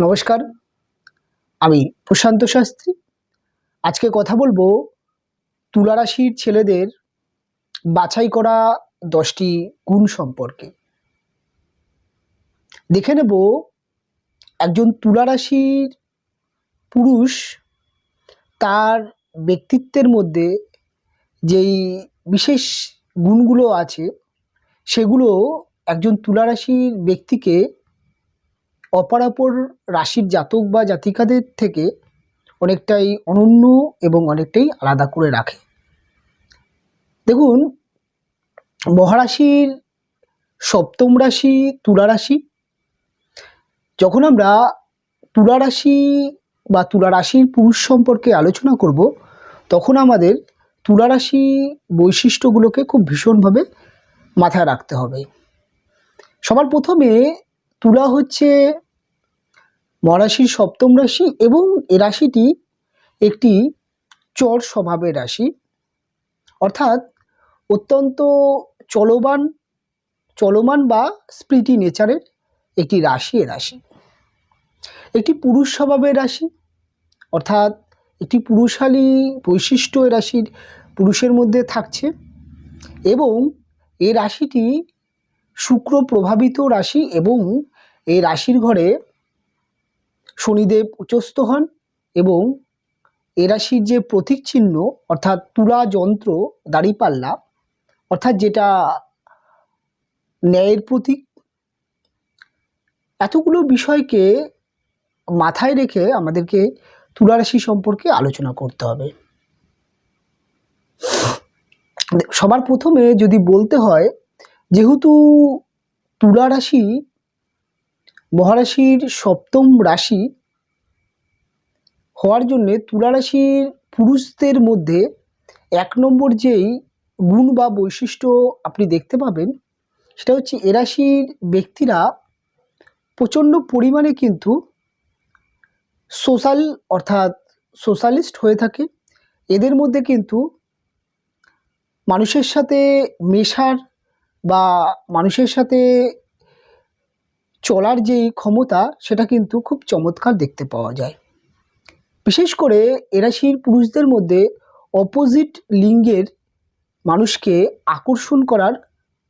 নমস্কার, আমি প্রশান্ত শাস্ত্রী। আজকে কথা বলবো তুলা রাশির ছেলেদের বাছাই করা 10টি গুণ সম্পর্কে। দেখে নেব একজন তুলা রাশির পুরুষ তার ব্যক্তিত্বের মধ্যে যেই বিশেষ গুণগুলো আছে সেগুলো একজন তুলা রাশির ব্যক্তিকে অপরাপর রাশির জাতক বা জাতিকাদের থেকে অনেকটাই অনন্য এবং অনেকটাই আলাদা করে রাখে। দেখুন, মহারাশির সপ্তম রাশি তুলা রাশি। যখন আমরা তুলা রাশি বা তুলা রাশির পুরুষ সম্পর্কে আলোচনা করব, তখন আমাদের তুলা রাশি বৈশিষ্ট্যগুলোকে খুব ভীষণভাবে মাথায় রাখতে হবে। সবার প্রথমে তুলা হচ্ছে মহারাশির সপ্তম রাশি এবং এ রাশিটি একটি চর স্বভাবের রাশি, অর্থাৎ অত্যন্ত চলমান বা স্পিরিটি নেচারের একটি রাশি। এ রাশি একটি পুরুষ স্বভাবের রাশি, অর্থাৎ একটি পুরুষালী বৈশিষ্ট্য এ রাশির পুরুষের মধ্যে থাকছে এবং এই রাশিটি শুক্র প্রভাবিত রাশি এবং এই রাশির ঘরে শনিদেব উচ্চস্থ হন এবং এ রাশির যে প্রতীক চিহ্ন অর্থাৎ তুলা যন্ত্র দাঁড়িপাল্লা, অর্থাৎ যেটা ন্যায়ের প্রতীক, এতগুলো বিষয়কে মাথায় রেখে আমাদেরকে তুলা রাশি সম্পর্কে আলোচনা করতে হবে। সবার প্রথমে যদি বলতে হয়, যেহেতু তুলা রাশি মহারাশির সপ্তম রাশি হওয়ার জন্যে তুলা রাশির পুরুষদের মধ্যে 1 নম্বর যেই গুণ বা বৈশিষ্ট্য আপনি দেখতে পাবেন, সেটা হচ্ছে এ রাশির ব্যক্তিরা প্রচণ্ড পরিমাণে কিন্তু অর্থাৎ সোশ্যালিস্ট হয়ে থাকে। এদের মধ্যে কিন্তু মানুষের সাথে মেশার বা মানুষের সাথে চলার যেই ক্ষমতা, সেটা কিন্তু খুব চমৎকার দেখতে পাওয়া যায়। বিশেষ করে এ রাশির পুরুষদের মধ্যে অপোজিট লিঙ্গের মানুষকে আকর্ষণ করার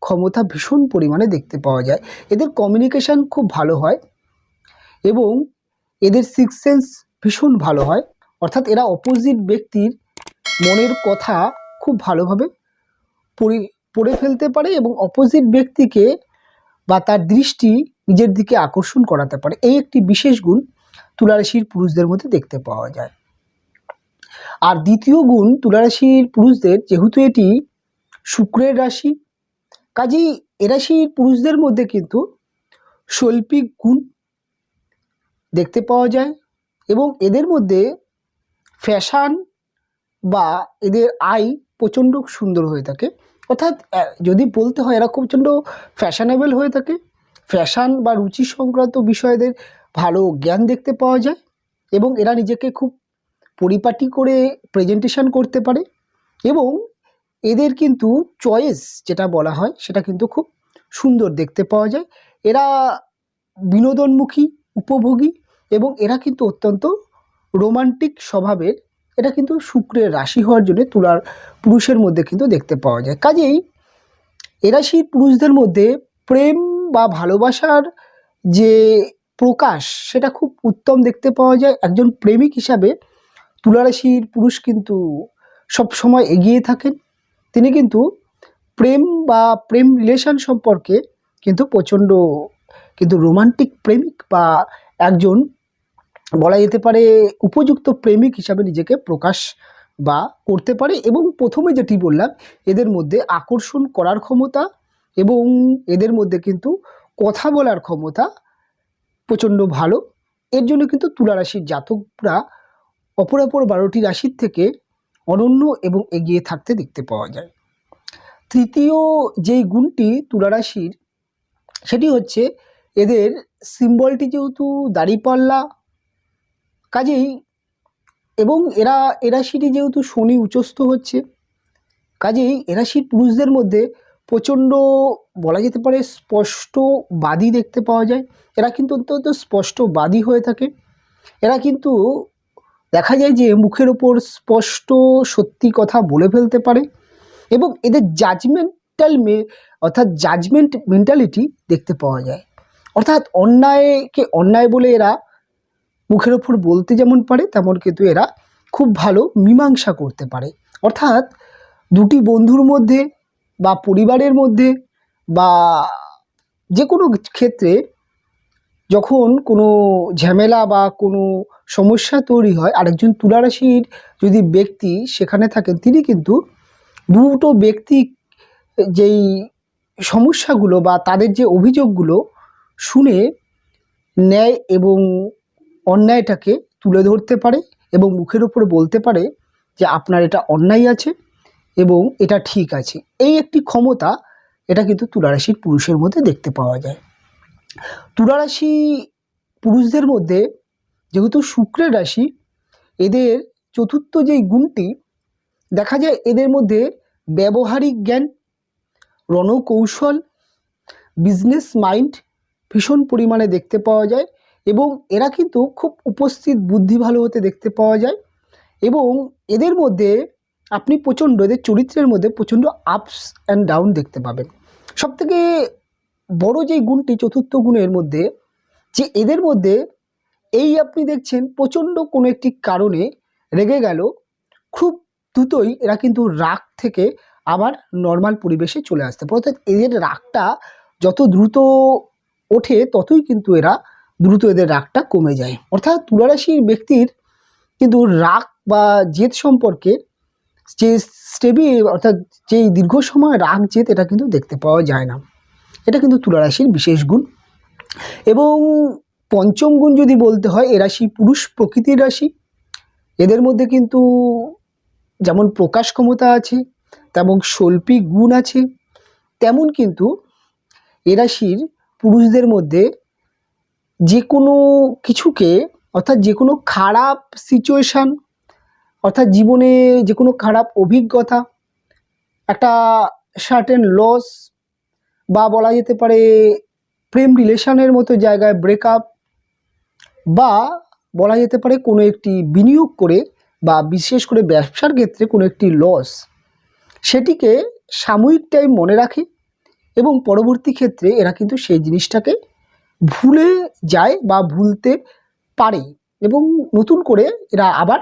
ক্ষমতা ভীষণ পরিমাণে দেখতে পাওয়া যায়। এদের কমিউনিকেশান খুব ভালো হয় এবং এদের সিক্স সেন্স ভীষণ ভালো হয়, অর্থাৎ এরা অপোজিট ব্যক্তির মনের কথা খুব ভালোভাবে পড়ে ফেলতে পারে এবং অপোজিট ব্যক্তিকে বা তার দৃষ্টি নিজের দিকে আকর্ষণ করাতে পারে। এই একটি বিশেষ গুণ তুলা রাশির পুরুষদের মধ্যে দেখতে পাওয়া যায়। আর দ্বিতীয় গুণ, তুলা রাশির পুরুষদের, যেহেতু এটি শুক্রের রাশি, কাজেই এ রাশির পুরুষদের মধ্যে কিন্তু শৈল্পিক গুণ দেখতে পাওয়া যায় এবং এদের মধ্যে ফ্যাশন বা এদের আই প্রচণ্ড সুন্দর হয়ে থাকে। অর্থাৎ যদি বলতে হয়, এরা প্রচণ্ড ফ্যাশনেবল হয়ে থাকে। ফ্যাশন বা রুচি সংক্রান্ত বিষয়দের ভালো জ্ঞান দেখতে পাওয়া যায় এবং এরা নিজেকে খুব পরিপাটি করে প্রেজেন্টেশন করতে পারে এবং এদের কিন্তু চয়েস যেটা বলা হয় সেটা কিন্তু খুব সুন্দর দেখতে পাওয়া যায়। এরা বিনোদনমুখী, উপভোগী এবং এরা কিন্তু অত্যন্ত রোমান্টিক স্বভাবের। এটা কিন্তু শুক্রের রাশি হওয়ার জন্য তুলার পুরুষের মধ্যে কিন্তু দেখতে পাওয়া যায়। কাজেই এ রাশির পুরুষদের মধ্যে প্রেম বা ভালোবাসার যে প্রকাশ, সেটা খুব উত্তম দেখতে পাওয়া যায়। একজন প্রেমিক হিসাবে তুলা রাশির পুরুষ কিন্তু সব সময় এগিয়ে থাকেন। তিনি কিন্তু প্রেম রিলেশন সম্পর্কে কিন্তু প্রচণ্ড কিন্তু রোমান্টিক প্রেমিক বা একজন বলা যেতে পারে উপযুক্ত প্রেমিক হিসাবে নিজেকে প্রকাশ বা করতে পারে। এবং প্রথমে যেটি বললাম, এদের মধ্যে আকর্ষণ করার ক্ষমতা এবং এদের মধ্যে কিন্তু কথা বলার ক্ষমতা প্রচণ্ড ভালো। এর জন্য কিন্তু তুলা রাশির জাতকরা অপরাপর 12টি রাশির থেকে অনন্য এবং এগিয়ে থাকতে দেখতে পাওয়া যায়। তৃতীয় যেই গুণটি তুলা রাশির, সেটি হচ্ছে এদের সিম্বলটি যেহেতু দাঁড়িপাল্লা, কাজেই এবং এ রাশিটি যেহেতু শনি উচ্চস্থ হচ্ছে, কাজেই এ রাশির পুরুষদের মধ্যে প্রচণ্ড বলা যেতে পারে স্পষ্টবাদী দেখতে পাওয়া যায়। এরা কিন্তু অত্যন্ত স্পষ্টবাদী হয়ে থাকে। এরা কিন্তু দেখা যায় যে মুখের ওপর স্পষ্ট সত্যি কথা বলে ফেলতে পারে এবং এদের জাজমেন্ট মেন্টালিটি দেখতে পাওয়া যায়। অর্থাৎ অন্যায়কে অন্যায় বলে এরা মুখের ওপর বলতে যেমন পারে, তেমন কিন্তু এরা খুব ভালো মীমাংসা করতে পারে। অর্থাৎ দুটি বন্ধুর মধ্যে বা পরিবারের মধ্যে বা যে কোনো ক্ষেত্রে যখন কোনো ঝামেলা বা কোনো সমস্যা তৈরি হয়, আরেকজন তুলা রাশির যদি ব্যক্তি সেখানে থাকেন, তিনি কিন্তু দুটো ব্যক্তি যেই সমস্যাগুলো বা তাদের যে অভিযোগগুলো শুনে ন্যায় এবং অন্যায়টাকে তুলে ধরতে পারে এবং মুখের উপর বলতে পারে যে আপনার এটা অন্যায় আছে এবং এটা ঠিক আছে। এই একটি ক্ষমতা এটা কিন্তু তুলা রাশির পুরুষের মধ্যে দেখতে পাওয়া যায়। তুলা রাশি পুরুষদের মধ্যে যেহেতু শুক্রের রাশি, এদের চতুর্থ যেই গুণটি দেখা যায়, এদের মধ্যে ব্যবহারিক জ্ঞান, রণকৌশল, বিজনেস মাইন্ড ভীষণ পরিমাণে দেখতে পাওয়া যায় এবং এরা কিন্তু খুব উপস্থিত বুদ্ধি ভালো হতে দেখতে পাওয়া যায় এবং এদের মধ্যে আপনি এদের চরিত্রের মধ্যে প্রচণ্ড আপস অ্যান্ড ডাউন দেখতে পাবেন। সবথেকে বড় যেই গুণটি চতুর্থ গুণের মধ্যে, যে এদের মধ্যে এই আপনি দেখছেন প্রচণ্ড কোনো একটি কারণে রেগে গেল, খুব দ্রুতই এরা কিন্তু রাগ থেকে আবার নর্মাল পরিবেশে চলে আসতে পারে। অর্থাৎ এদের রাগটা যত দ্রুত ওঠে ততই কিন্তু এদের রাগটা কমে যায়। অর্থাৎ তুলা রাশির ব্যক্তির কিন্তু রাগ বা জেদ সম্পর্কে যে অর্থাৎ যেই দীর্ঘ সময় রাগ জেদ, এটা কিন্তু দেখতে পাওয়া যায় না। এটা কিন্তু তুলা রাশির বিশেষ গুণ। এবং পঞ্চম গুণ যদি বলতে হয়, এ রাশি পুরুষ প্রকৃতির রাশি। এদের মধ্যে কিন্তু যেমন প্রকাশ ক্ষমতা আছে, তেমন শৈল্পিক গুণ আছে, তেমন কিন্তু এ রাশির পুরুষদের মধ্যে যে কোনো কিছুকে, অর্থাৎ যে কোনো খারাপ সিচুয়েশান, অর্থাৎ জীবনে যে কোনো খারাপ অভিজ্ঞতা, একটা সার্টেন লস, বা বলা যেতে পারে প্রেম রিলেশনের মতো জায়গায় ব্রেকআপ, বা বলা যেতে পারে কোনো একটি বিনিয়োগ করে বা বিশেষ করে ব্যবসার ক্ষেত্রে কোনো একটি লস, সেটিকে সাময়িক টাইম মনে রাখে এবং পরবর্তী ক্ষেত্রে এরা কিন্তু সেই জিনিসটাকে ভুলে যায় বা ভুলতে পারে এবং নতুন করে এরা আবার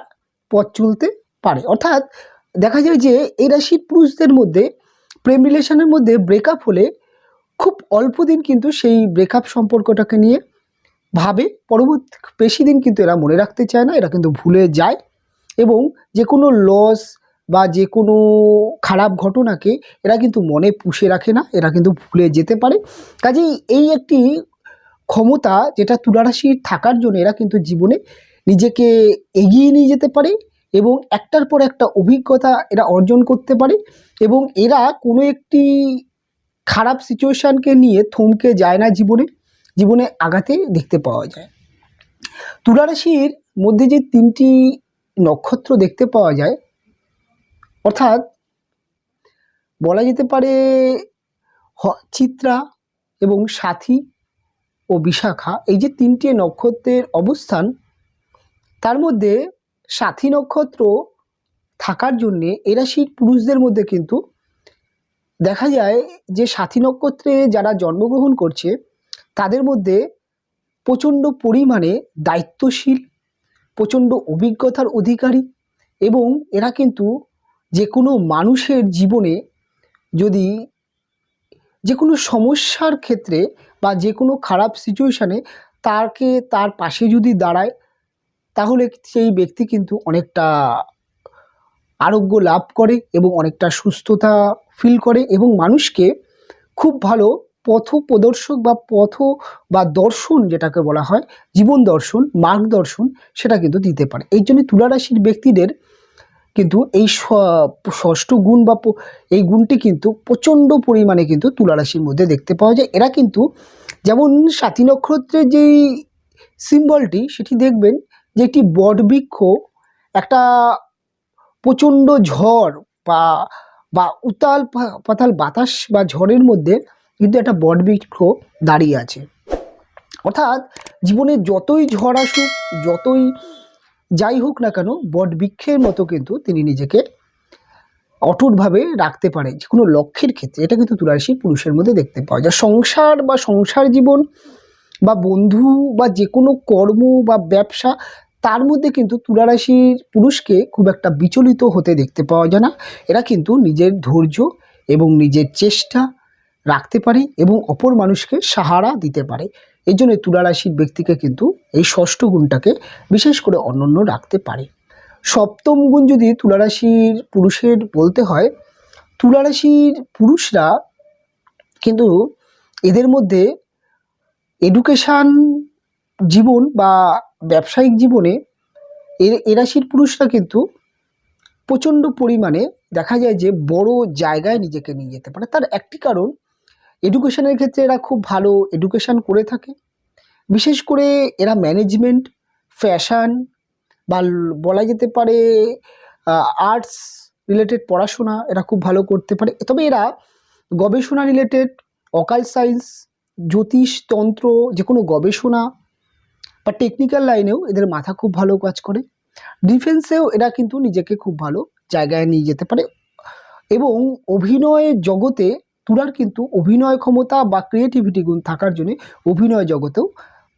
পথ চলতে পারে। অর্থাৎ দেখা যায় যে এই রাশির পুরুষদের মধ্যে প্রেম রিলেশনের মধ্যে ব্রেকআপ হলে খুব অল্প দিন কিন্তু সেই ব্রেকআপ সম্পর্কটাকে নিয়ে ভাবে, পরবর্তী বেশি দিন কিন্তু এরা মনে রাখতে চায় না, এরা কিন্তু ভুলে যায় এবং যে কোনো লস বা যে কোনো খারাপ ঘটনাকে এরা কিন্তু মনে পুষে রাখে না, এরা কিন্তু ভুলে যেতে পারে। কাজেই এই একটি ক্ষমতা যেটা তুলা রাশির থাকার জন্য এরা কিন্তু জীবনে নিজেকে এগিয়ে নিয়ে যেতে পারে এবং একটার পর একটা অভিজ্ঞতা এরা অর্জন করতে পারে এবং এরা কোনো একটি খারাপ সিচুয়েশানকে নিয়ে থমকে যায় না, জীবনে আগাতে দেখতে পাওয়া যায়। তুলা রাশির মধ্যে যে তিনটি নক্ষত্র দেখতে পাওয়া যায়, অর্থাৎ বলা যেতে পারে চিত্রা এবং সাথী ও বিশাখা, এই যে তিনটে নক্ষত্রের অবস্থান, তার মধ্যে সাথী নক্ষত্র থাকার জন্যে এ রাশির পুরুষদের মধ্যে কিন্তু দেখা যায় যে সাথী নক্ষত্রে যারা জন্মগ্রহণ করছে তাদের মধ্যে প্রচণ্ড পরিমাণে দায়িত্বশীল, প্রচণ্ড অভিজ্ঞতার অধিকারী এবং এরা কিন্তু যে কোনো মানুষের জীবনে যদি যে কোনো সমস্যার ক্ষেত্রে বা যে কোনো খারাপ সিচুয়েশানে তার পাশে যদি দাঁড়ায়, তাহলে সেই ব্যক্তি কিন্তু অনেকটা আরোগ্য লাভ করে এবং অনেকটা সুস্থতা ফিল করে এবং মানুষকে খুব ভালো পথ প্রদর্শক বা দর্শন, যেটাকে বলা হয় জীবন দর্শন, মার্গদর্শন, সেটা কিন্তু দিতে পারে। এই জন্য তুলা রাশির ব্যক্তিদের কিন্তু এই ষষ্ঠ গুণ বা এই গুণটি কিন্তু প্রচণ্ড পরিমাণে কিন্তু তুলা রাশির মধ্যে দেখতে পাওয়া যায়। এরা কিন্তু যেমন সাথী নক্ষত্রের যেই সিম্বলটি, সেটি দেখবেন যে একটি বটবৃক্ষ একটা প্রচণ্ড ঝড় বা উতাল পাতাল বাতাস বা ঝড়ের মধ্যে কিন্তু একটা বটবৃক্ষ দাঁড়িয়ে আছে। অর্থাৎ জীবনে যতই ঝড় আসুক, যতই যাই হোক না কেন, বটবৃক্ষের মতো কিন্তু তিনি নিজেকে অটুটভাবে রাখতে পারে যে কোনো লক্ষ্যের ক্ষেত্রে। এটা কিন্তু তুলারাশি পুরুষের মধ্যে দেখতে পাওয়া যায়। সংসার বা সংসার জীবন বা বন্ধু বা যে কোনো কর্ম বা ব্যবসা, তার মধ্যে কিন্তু তুলারাশির পুরুষকে খুব একটা বিচলিত হতে দেখতে পাওয়া যায় না। এরা কিন্তু নিজের ধৈর্য এবং নিজের চেষ্টা রাখতে পারে এবং অপর মানুষকে সাহারা দিতে পারে। এই জন্য তুলারাশির ব্যক্তিকে কিন্তু এই ষষ্ঠ গুণটাকে বিশেষ করে অনন্য রাখতে পারে। সপ্তম গুণ যদি তুলারাশির পুরুষের বলতে হয়, তুলারাশির পুরুষরা কিন্তু এদের মধ্যে এডুকেশান জীবন বা ব্যবসায়িক জীবনে এ রাশির পুরুষরা কিন্তু প্রচণ্ড পরিমাণে দেখা যায় যে বড় জায়গায় নিজেকে নিয়ে যেতে পারে। তার একটি কারণ, এডুকেশনের ক্ষেত্রে এরা খুব ভালো এডুকেশান করে থাকে। বিশেষ করে এরা ম্যানেজমেন্ট, ফ্যাশন বা বলা যেতে পারে আর্টস রিলেটেড পড়াশোনা এরা খুব ভালো করতে পারে। তবে এরা গবেষণা রিলেটেড, অকাল্ট সায়েন্স, জ্যোতিষ, তন্ত্র, যে কোনো গবেষণা বা টেকনিক্যাল লাইনেও এদের মাথা খুব ভালো কাজ করে। ডিফেন্সেও এরা কিন্তু নিজেকে খুব ভালো জায়গায় নিয়ে যেতে পারে। এবং অভিনয়ের জগতে তুলার কিন্তু অভিনয় ক্ষমতা বা ক্রিয়েটিভিটি গুণ থাকার জন্য অভিনয় জগতেও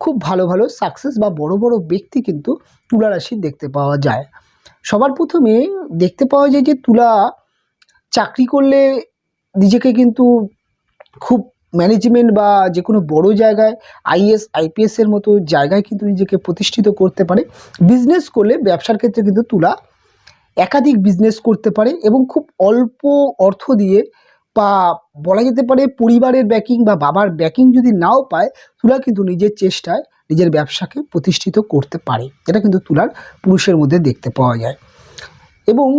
খুব ভালো ভালো সাকসেস বা বড় বড় ব্যক্তি কিন্তু তুলা রাশির দেখতে পাওয়া যায়। সবার প্রথমে দেখতে পাওয়া যায় যে তুলা চাকরি করলে নিজেকে কিন্তু খুব ম্যানেজমেন্ট বা যে কোনো বড় জায়গায় আইএস আইপিএস এর মতো জায়গায় কিন্তু নিজেকে প্রতিষ্ঠিত করতে পারে। বিজনেস করলে, ব্যবসার ক্ষেত্রে কিন্তু তুলা একাধিক বিজনেস করতে পারে এবং খুব অল্প অর্থ দিয়ে বা বলা যেতে পারে পরিবারের ব্যাকিং বা বাবার ব্যাকিং যদি নাও পায়, তুলা কিন্তু নিজের চেষ্টায় নিজের ব্যবসাকে প্রতিষ্ঠিত করতে পারে। এটা কিন্তু তুলার পুরুষের মধ্যে দেখতে পাওয়া যায়। এবং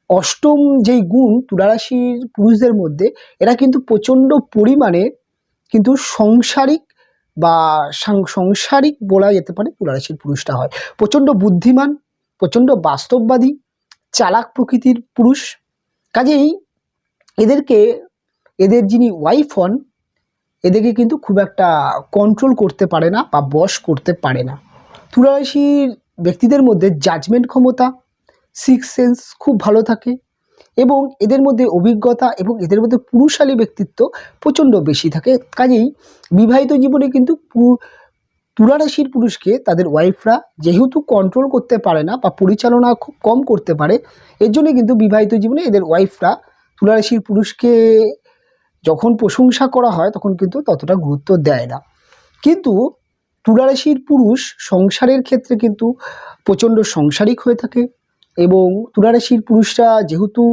অষ্টম যেই গুণ তুলারাশির পুরুষদের মধ্যে, এরা কিন্তু প্রচণ্ড পরিমাণে কিন্তু সাংসারিক বলা যেতে পারে তুলারাশির পুরুষটা হয়। প্রচণ্ড বুদ্ধিমান, প্রচণ্ড বাস্তববাদী, চালাক প্রকৃতির পুরুষ। কাজেই এদের যিনি ওয়াইফ হন, এদেরকে কিন্তু খুব একটা কন্ট্রোল করতে পারে না বা বশ করতে পারে না। তুলারাশির ব্যক্তিদের মধ্যে জাজমেন্ট ক্ষমতা, সিক্স সেন্স খুব ভালো থাকে এবং এদের মধ্যে অভিজ্ঞতা এবং এদের মধ্যে পুরুষালী ব্যক্তিত্ব প্রচণ্ড বেশি থাকে। কাজেই বিবাহিত জীবনে কিন্তু তুলারাশির পুরুষকে তাদের ওয়াইফরা যেহেতু কন্ট্রোল করতে পারে না বা পরিচালনা খুব কম করতে পারে, এর জন্য কিন্তু বিবাহিত জীবনে এদের ওয়াইফরা তুলারাশির পুরুষকে যখন প্রশংসা করা হয় তখন কিন্তু ততটা গুরুত্ব দেয় না। কিন্তু তুলারাশির পুরুষ সংসারের ক্ষেত্রে কিন্তু প্রচণ্ড সংসারিক হয়ে থাকে এবং তুলারাশির পুরুষরা যেহেতু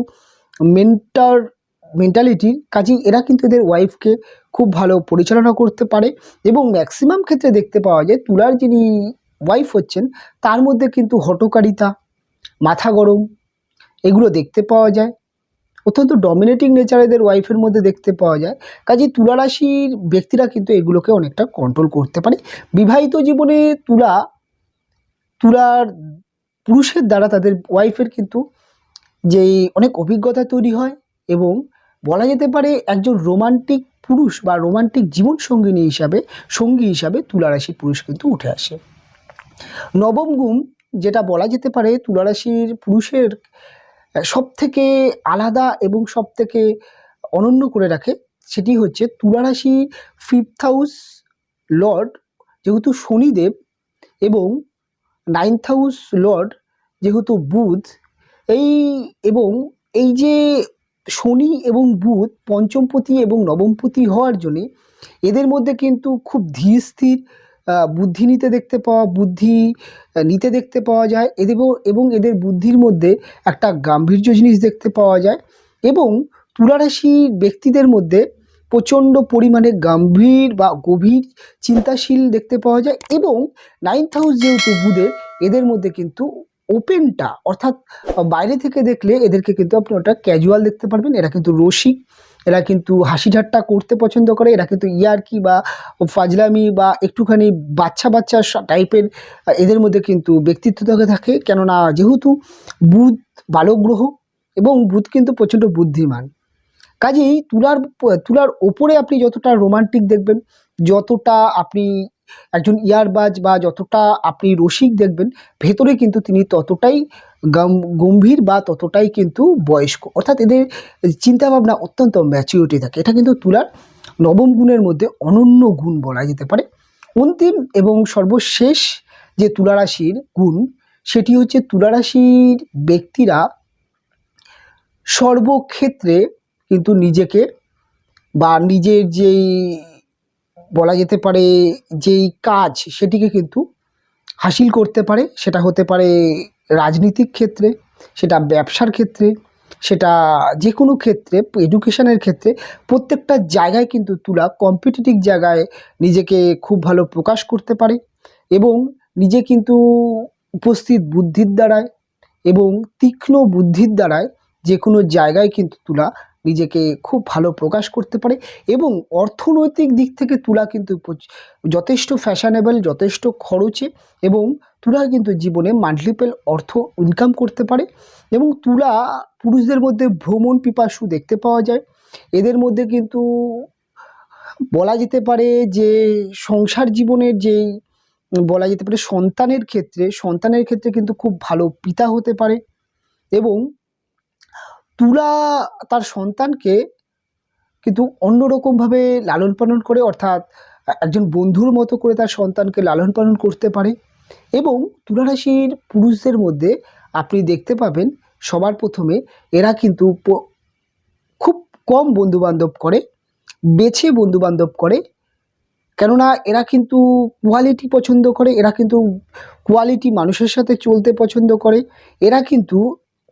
মেন্টালিটির, কাজেই এরা কিন্তু এদের ওয়াইফকে খুব ভালো পরিচালনা করতে পারে এবং ম্যাক্সিমাম ক্ষেত্রে দেখতে পাওয়া যায় তুলার যিনি ওয়াইফ হচ্ছেন তার মধ্যে কিন্তু হঠকারিতা, মাথা গরম এগুলো দেখতে পাওয়া যায়। অত্যন্ত ডমিনেটিং নেচার এদের ওয়াইফের মধ্যে দেখতে পাওয়া যায়। কাজেই তুলারাশির ব্যক্তিরা কিন্তু এগুলোকে অনেকটা কন্ট্রোল করতে পারে। বিবাহিত জীবনে তুলার পুরুষের দ্বারা তাদের ওয়াইফের কিন্তু যেই অনেক অভিজ্ঞতা তৈরি হয় এবং বলা যেতে পারে একজন রোমান্টিক পুরুষ বা রোমান্টিক জীবন সঙ্গী হিসাবে তুলারাশির পুরুষ কিন্তু উঠে আসে। নবম গুণ যেটা বলা যেতে পারে তুলারাশির পুরুষের সবথেকে আলাদা এবং সবথেকে অনন্য করে রাখে, সেটি হচ্ছে তুলারাশির 5th হাউস লর্ড যেহেতু শনিদেব এবং 9th হাউস লর্ড যেহেতু বুধ, এই যে শনি এবং বুধ পঞ্চমপতি এবং নবমপতি হওয়ার জন্যে এদের মধ্যে কিন্তু খুব ধীর স্থির বুদ্ধি নিতে দেখতে পাওয়া যায় এবং এদের বুদ্ধির মধ্যে একটা গাম্ভীর্য জিনিস দেখতে পাওয়া যায় এবং তুলারাশির ব্যক্তিদের মধ্যে প্রচণ্ড পরিমাণে গম্ভীর বা গভীর চিন্তাশীল দেখতে পাওয়া যায় এবং 9th হাউস যেহেতু বুধের, এদের মধ্যে কিন্তু ওপেনটা অর্থাৎ বাইরে থেকে দেখলে এদেরকে কিন্তু আপনি ওটা ক্যাজুয়াল দেখতে পারবেন। এরা কিন্তু রসিক, এরা কিন্তু হাসি ঠাট্টা করতে পছন্দ করে, এরা কিন্তু ইয়ার্কি বা ফাজলামি বা একটুখানি বাচ্চা টাইপের এদের মধ্যে কিন্তু ব্যক্তিত্ব থাকে। কেননা যেহেতু বুধ বালক গ্রহ এবং বুধ কিন্তু প্রচণ্ড বুদ্ধিমান, কাজেই তুলার ওপরে আপনি যতটা রোমান্টিক দেখবেন, যতটা আপনি একজন ইয়ারবাজ বা যতটা আপনি রসিক দেখবেন, ভেতরে কিন্তু তিনি ততটাই গম্ভীর বা ততটাই কিন্তু বয়স্ক, অর্থাৎ এদের চিন্তাভাবনা অত্যন্ত ম্যাচিউরিটি থাকে। এটা কিন্তু তুলার নবম গুণের মধ্যে অনন্য গুণ বলা যেতে পারে। অন্তিম এবং সর্বশেষ যে তুলারাশির গুণ, সেটি হচ্ছে তুলারাশির ব্যক্তিরা সর্বক্ষেত্রে কিন্তু নিজেকে বা নিজের যেই বলা যেতে পারে যেই কাজ, সেটিকে কিন্তু হাসিল করতে পারে। সেটা হতে পারে রাজনীতিক ক্ষেত্রে, সেটা ব্যবসার ক্ষেত্রে, সেটা যে কোনো ক্ষেত্রে, এডুকেশনের ক্ষেত্রে, প্রত্যেকটা জায়গায় কিন্তু তুলা কম্পিটিটিভ জায়গায় নিজেকে খুব ভালো প্রকাশ করতে পারে এবং নিজে কিন্তু উপস্থিত বুদ্ধির দ্বারায় এবং তীক্ষ্ণ বুদ্ধির দ্বারায় যে কোনো জায়গায় কিন্তু তুলা নিজেকে খুব ভালো প্রকাশ করতে পারে এবং অর্থনৈতিক দিক থেকে তুলা কিন্তু যথেষ্ট ফ্যাশনেবল, যথেষ্ট খরচে, এবং তুলা কিন্তু জীবনে মাল্টিপল অর্থ ইনকাম করতে পারে। এবং তুলা পুরুষদের মধ্যে ভ্রমণ পিপাসু দেখতে পাওয়া যায়। এদের মধ্যে কিন্তু বলা যেতে পারে যে সংসার জীবনের যেই বলা যেতে পারে সন্তানের ক্ষেত্রে কিন্তু খুব ভালো পিতা হতে পারে এবং তুলা তার সন্তানকে কিন্তু অন্যরকমভাবে লালন পালন করে, অর্থাৎ একজন বন্ধুর মতো করে তার সন্তানকে লালন পালন করতে পারে। এবং তুলা রাশির পুরুষদের মধ্যে আপনি দেখতে পাবেন সবার প্রথমে এরা কিন্তু খুব কম বন্ধুবান্ধব করে, বেছে বন্ধুবান্ধব করে, কেননা এরা কিন্তু কোয়ালিটি পছন্দ করে, এরা কিন্তু কোয়ালিটি মানুষের সাথে চলতে পছন্দ করে। এরা কিন্তু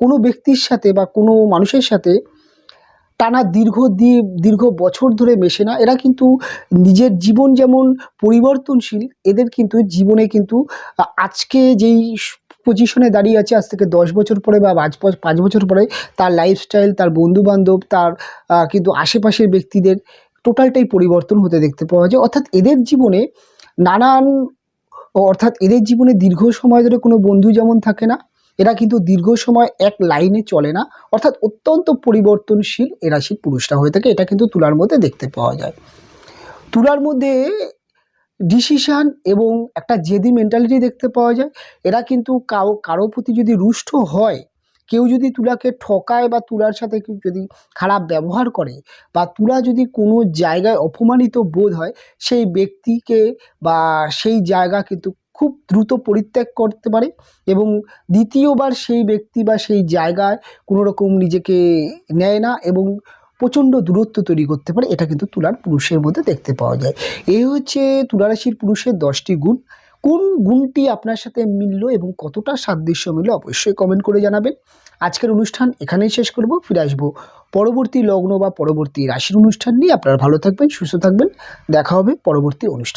কোনো ব্যক্তির সাথে বা কোনো মানুষের সাথে টানা দীর্ঘ বছর ধরে মেশে না। এরা কিন্তু নিজের জীবন যেমন পরিবর্তনশীল, এদের কিন্তু জীবনে কিন্তু আজকে যেই পজিশনে দাঁড়িয়ে আছে, আজ থেকে 10 বছর পরে বা 5 বছর পরে তার লাইফস্টাইল, তার বন্ধুবান্ধব, তার কিন্তু আশেপাশের ব্যক্তিদের টোটালটাই পরিবর্তন হতে দেখতে পাওয়া যায়। অর্থাৎ এদের জীবনে দীর্ঘ সময় ধরে কোনো বন্ধু যেমন থাকে না, এরা কিন্তু দীর্ঘ সময় এক লাইনে চলে না, অর্থাৎ অত্যন্ত পরিবর্তনশীল এ রাশির পুরুষরা হয়ে থাকে। এটা কিন্তু তুলার মধ্যে দেখতে পাওয়া যায়। তুলার মধ্যে ডিসিশান এবং একটা জেদি মেন্টালিটি দেখতে পাওয়া যায়। এরা কিন্তু কারো প্রতি যদি রুষ্ট হয়, কেউ যদি তুলাকে ঠকায় বা তুলার সাথে কেউ যদি খারাপ ব্যবহার করে বা তুলা যদি কোনো জায়গায় অপমানিত বোধ হয়, সেই ব্যক্তিকে বা সেই জায়গা কিন্তু খুব দ্রুত পরিত্যাগ করতে পারে এবং দ্বিতীয়বার সেই ব্যক্তি বা সেই জায়গায় কোনো রকম নিজেকে নেয় না এবং প্রচণ্ড দূরত্ব তৈরি করতে পারে। এটা কিন্তু তুলার পুরুষের মধ্যে দেখতে পাওয়া যায়। এই হচ্ছে তুলা রাশির পুরুষের 10টি গুণ। কোন গুণটি আপনার সাথে মিলল এবং কতটা সাদৃশ্য মিলল অবশ্যই কমেন্ট করে জানাবেন। আজকের অনুষ্ঠান এখানেই শেষ করব। ফিরে আসবো পরবর্তী লগ্ন বা পরবর্তী রাশির অনুষ্ঠান নিয়ে। আপনারা ভালো থাকবেন, সুস্থ থাকবেন। দেখা হবে পরবর্তী অনুষ্ঠান।